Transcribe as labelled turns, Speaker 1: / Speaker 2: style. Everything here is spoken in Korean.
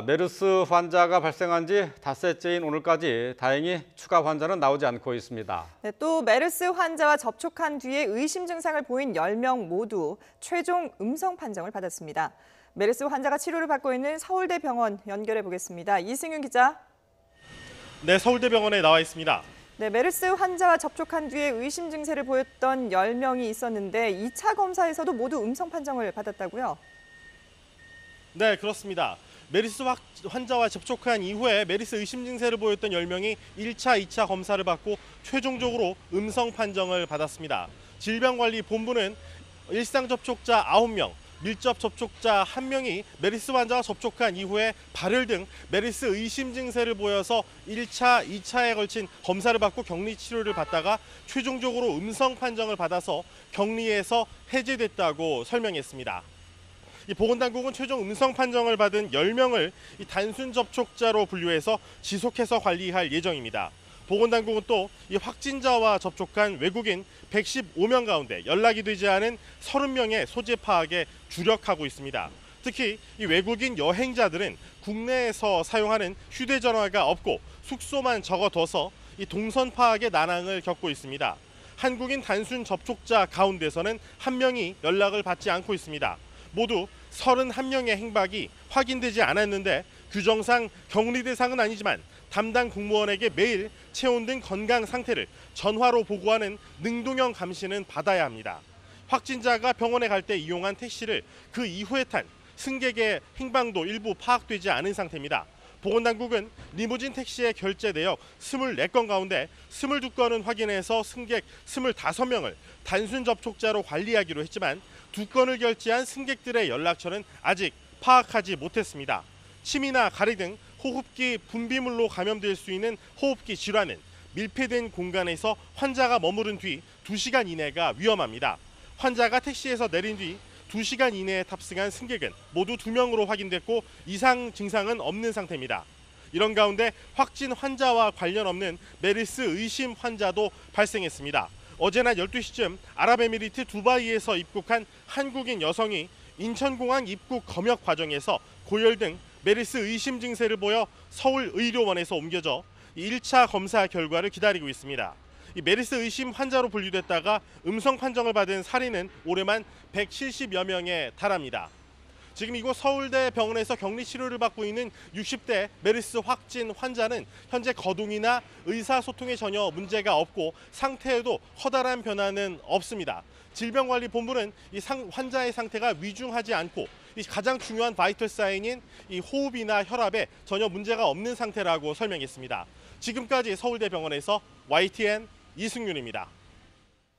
Speaker 1: 메르스 환자가 발생한 지 닷새째인 오늘까지 다행히 추가 환자는 나오지 않고 있습니다.
Speaker 2: 네, 또 메르스 환자와 접촉한 뒤에 의심 증상을 보인 10명 모두 최종 음성 판정을 받았습니다. 메르스 환자가 치료를 받고 있는 서울대병원 연결해 보겠습니다. 이승윤 기자.
Speaker 3: 네, 서울대병원에 나와 있습니다.
Speaker 2: 네, 메르스 환자와 접촉한 뒤에 의심 증세를 보였던 10명이 있었는데 2차 검사에서도 모두 음성 판정을 받았다고요?
Speaker 3: 네, 그렇습니다. 메르스 환자와 접촉한 이후에 메르스 의심 증세를 보였던 10명이 1차, 2차 검사를 받고 최종적으로 음성 판정을 받았습니다. 질병관리본부는 일상 접촉자 9명, 밀접 접촉자 1명이 메르스 환자와 접촉한 이후에 발열 등 메르스 의심 증세를 보여서 1차, 2차에 걸친 검사를 받고 격리 치료를 받다가 최종적으로 음성 판정을 받아서 격리에서 해제됐다고 설명했습니다. 보건당국은 최종 음성 판정을 받은 10명을 단순 접촉자로 분류해서 지속해서 관리할 예정입니다. 보건당국은 또 확진자와 접촉한 외국인 115명 가운데 연락이 되지 않은 30명의 소재 파악에 주력하고 있습니다. 특히 외국인 여행자들은 국내에서 사용하는 휴대전화가 없고 숙소만 적어둬서 동선 파악에 난항을 겪고 있습니다. 한국인 단순 접촉자 가운데서는 1명이 연락을 받지 않고 있습니다. 모두 31명의 행박이 확인되지 않았는데 규정상 격리 대상은 아니지만 담당 공무원에게 매일 체온 등 건강 상태를 전화로 보고하는 능동형 감시는 받아야 합니다. 확진자가 병원에 갈 때 이용한 택시를 그 이후에 탄 승객의 행방도 일부 파악되지 않은 상태입니다. 보건당국은 리무진 택시의 결제 내역 24건 가운데 22건은 확인해서 승객 25명을 단순 접촉자로 관리하기로 했지만 2건을 결제한 승객들의 연락처는 아직 파악하지 못했습니다. 침이나 가래 등 호흡기 분비물로 감염될 수 있는 호흡기 질환은 밀폐된 공간에서 환자가 머무른 뒤 2시간 이내가 위험합니다. 환자가 택시에서 내린 뒤 2시간 이내에 탑승한 승객은 모두 2명으로 확인됐고 이상 증상은 없는 상태입니다. 이런 가운데 확진 환자와 관련 없는 메르스 의심 환자도 발생했습니다. 어제 낮 12시쯤 아랍에미리트 두바이에서 입국한 한국인 여성이 인천공항 입국 검역 과정에서 고열 등 메르스 의심 증세를 보여 서울의료원에서 옮겨져 1차 검사 결과를 기다리고 있습니다. 메르스 의심 환자로 분류됐다가 음성 판정을 받은 사례는 올해만 170여 명에 달합니다. 지금 이곳 서울대 병원에서 격리 치료를 받고 있는 60대 메르스 확진 환자는 현재 거동이나 의사소통에 전혀 문제가 없고 상태에도 커다란 변화는 없습니다. 질병관리본부는 환자의 상태가 위중하지 않고 가장 중요한 바이털 사인인 호흡이나 혈압에 전혀 문제가 없는 상태라고 설명했습니다. 지금까지 서울대병원에서 YTN 이승윤입니다.